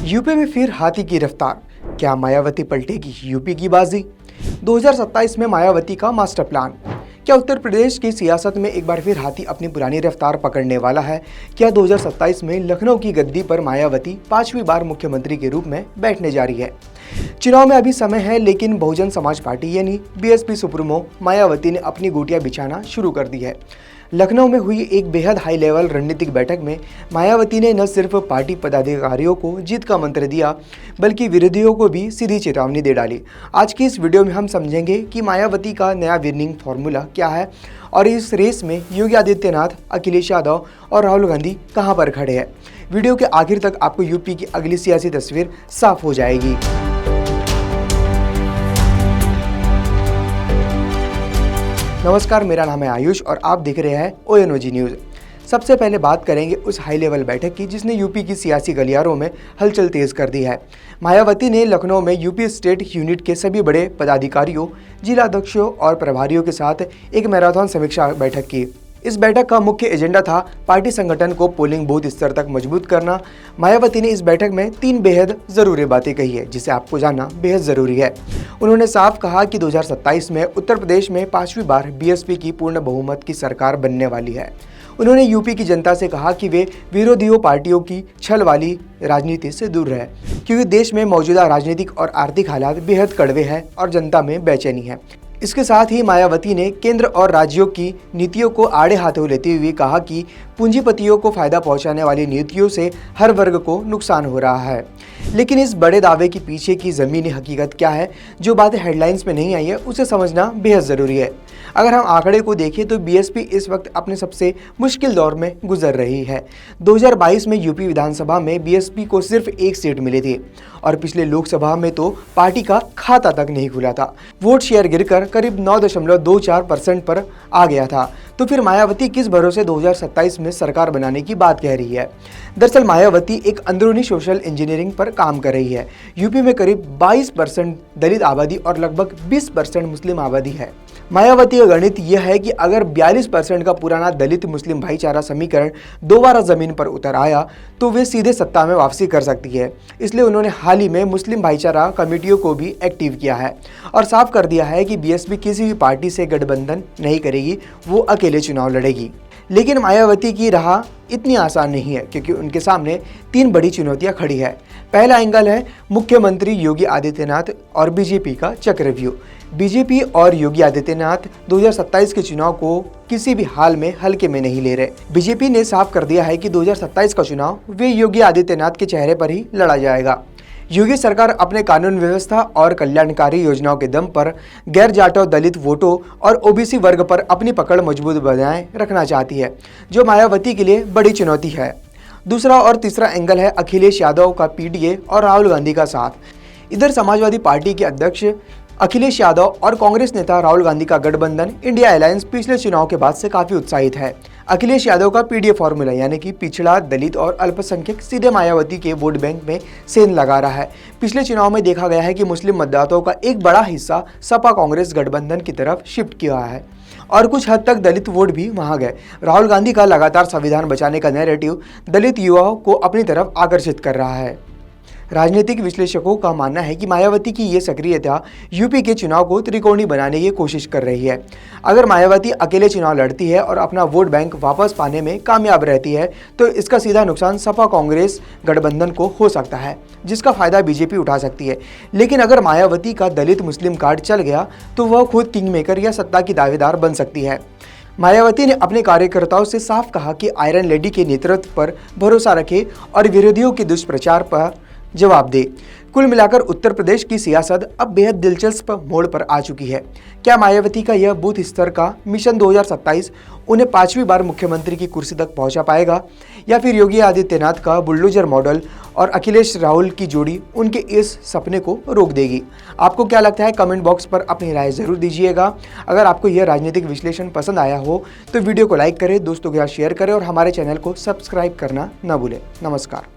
UP में फिर हाथी की रफ्तार, क्या मायावती पलटेगी यूपी की बाजी? 2027 में मायावती का मास्टर प्लान, क्या उत्तर प्रदेश की सियासत में एक बार फिर हाथी अपनी पुरानी रफ्तार पकड़ने वाला है? क्या 2027 में लखनऊ की गद्दी पर मायावती 5वीं बार मुख्यमंत्री के रूप में बैठने जा रही है? चुनाव में अभी समय है, लेकिन बहुजन समाज पार्टी यानी बीएसपी सुप्रीमो मायावती ने अपनी गोटियां बिछाना शुरू कर दी है। लखनऊ में हुई एक बेहद हाई लेवल रणनीतिक बैठक में मायावती ने न सिर्फ पार्टी पदाधिकारियों को जीत का मंत्र दिया, बल्कि विरोधियों को भी सीधी चेतावनी दे डाली। आज की इस वीडियो में हम समझेंगे कि मायावती का नया विनिंग फॉर्मूला क्या है और इस रेस में योगी आदित्यनाथ, अखिलेश यादव और राहुल गांधी कहां पर खड़े हैं। वीडियो के आखिर तक आपको यूपी की अगली सियासी तस्वीर साफ हो जाएगी। नमस्कार, मेरा नाम है आयुष और आप देख रहे हैं ONOG न्यूज़। सबसे पहले बात करेंगे उस हाई लेवल बैठक की जिसने यूपी की सियासी गलियारों में हलचल तेज कर दी है। मायावती ने लखनऊ में यूपी स्टेट यूनिट के सभी बड़े पदाधिकारियों, जिलाध्यक्षों और प्रभारियों के साथ एक मैराथन समीक्षा बैठक की। इस बैठक का मुख्य एजेंडा था पार्टी संगठन को पोलिंग बूथ स्तर तक मजबूत करना। मायावती ने इस बैठक में 3 बेहद ज़रूरी बातें कही है जिसे आपको जानना बेहद ज़रूरी है। उन्होंने साफ कहा कि 2027 में उत्तर प्रदेश में 5वीं बार बीएसपी की पूर्ण बहुमत की सरकार बनने वाली है। उन्होंने यूपी की जनता से कहा कि वे विरोधियों पार्टियों की छल वाली राजनीति से दूर रहे, क्योंकि देश में मौजूदा राजनीतिक और आर्थिक हालात बेहद कड़वे हैं और जनता में बेचैनी है। इसके साथ ही मायावती ने केंद्र और राज्यों की नीतियों को आड़े हाथों लेते हुए कहा कि पूंजीपतियों को फायदा पहुंचाने वाली नीतियों से हर वर्ग को नुकसान हो रहा है। लेकिन इस बड़े दावे के पीछे की ज़मीनी हकीकत क्या है, जो बातें हेडलाइंस में नहीं आई है, उसे समझना बेहद ज़रूरी है। अगर हम आंकड़े को देखें तो बीएसपी इस वक्त अपने सबसे मुश्किल दौर में गुजर रही है। 2022 में यूपी विधानसभा में बीएसपी को सिर्फ 1 सीट मिली थी और पिछले लोकसभा में तो पार्टी का खाता तक नहीं खुला था। वोट शेयर गिरकर करीब 9.24% पर आ गया था। तो फिर मायावती किस भरोसे 2027 में सरकार बनाने की बात कह रही है? दरअसल मायावती एक अंदरूनी सोशल इंजीनियरिंग पर काम कर रही है। यूपी में करीब 22% दलित आबादी और लगभग 20% मुस्लिम आबादी है। मायावती का गणित यह है कि अगर 42% का पुराना दलित मुस्लिम भाईचारा समीकरण दोबारा जमीन पर उतर आया तो वे सीधे सत्ता में वापसी कर सकती है। इसलिए उन्होंने हाल ही में मुस्लिम भाईचारा कमेटियों को भी एक्टिव किया है और साफ कर दिया है कि बीएसपी किसी भी पार्टी से गठबंधन नहीं करेगी, वो अकेले चुनाव लड़ेगी। लेकिन मायावती की राह इतनी आसान नहीं है, क्योंकि उनके सामने 3 बड़ी चुनौतियां खड़ी है। पहला एंगल है मुख्यमंत्री योगी आदित्यनाथ और बीजेपी का चक्रव्यूह। बीजेपी और योगी आदित्यनाथ 2027 के चुनाव को किसी भी हाल में हल्के में नहीं ले रहे। बीजेपी ने साफ कर दिया है कि 2027 का चुनाव वे योगी आदित्यनाथ के चेहरे पर ही लड़ा जाएगा। योगी सरकार अपने कानून व्यवस्था और कल्याणकारी योजनाओं के दम पर गैर जाटव दलित वोटों और ओबीसी वर्ग पर अपनी पकड़ मजबूत बनाए रखना चाहती है, जो मायावती के लिए बड़ी चुनौती है। दूसरा और तीसरा एंगल है अखिलेश यादव का पीडीए और राहुल गांधी का साथ। इधर समाजवादी पार्टी के अध्यक्ष अखिलेश यादव और कांग्रेस नेता राहुल गांधी का गठबंधन इंडिया अलायंस पिछले चुनाव के बाद से काफी उत्साहित है। अखिलेश यादव का पीडीए फॉर्मूला यानी कि पिछड़ा, दलित और अल्पसंख्यक सीधे मायावती के वोट बैंक में सेंध लगा रहा है। पिछले चुनाव में देखा गया है कि मुस्लिम मतदाताओं का एक बड़ा हिस्सा सपा कांग्रेस गठबंधन की तरफ शिफ्ट किया है और कुछ हद तक दलित वोट भी वहां गए। राहुल गांधी का लगातार संविधान बचाने का नैरेटिव दलित युवाओं को अपनी तरफ आकर्षित कर रहा है। राजनीतिक विश्लेषकों का मानना है कि मायावती की ये सक्रियता यूपी के चुनाव को त्रिकोणीय बनाने की कोशिश कर रही है। अगर मायावती अकेले चुनाव लड़ती है और अपना वोट बैंक वापस पाने में कामयाब रहती है तो इसका सीधा नुकसान सपा कांग्रेस गठबंधन को हो सकता है, जिसका फायदा बीजेपी उठा सकती है। लेकिन अगर मायावती का दलित मुस्लिम कार्ड चल गया तो वह खुद किंग मेकर या सत्ता की दावेदार बन सकती है। मायावती ने अपने कार्यकर्ताओं से साफ कहा कि आयरन लेडी के नेतृत्व पर भरोसा रखें और विरोधियों के दुष्प्रचार पर जवाब दे। कुल मिलाकर उत्तर प्रदेश की सियासत अब बेहद दिलचस्प मोड़ पर आ चुकी है। क्या मायावती का यह बूथ स्तर का मिशन 2027 उन्हें 5वीं बार मुख्यमंत्री की कुर्सी तक पहुंचा पाएगा, या फिर योगी आदित्यनाथ का बुलडोजर मॉडल और अखिलेश राहुल की जोड़ी उनके इस सपने को रोक देगी? आपको क्या लगता है? कमेंट बॉक्स पर अपनी राय जरूर दीजिएगा। अगर आपको यह राजनीतिक विश्लेषण पसंद आया हो तो वीडियो को लाइक करें, दोस्तों के साथ शेयर करें और हमारे चैनल को सब्सक्राइब करना न भूलें। नमस्कार।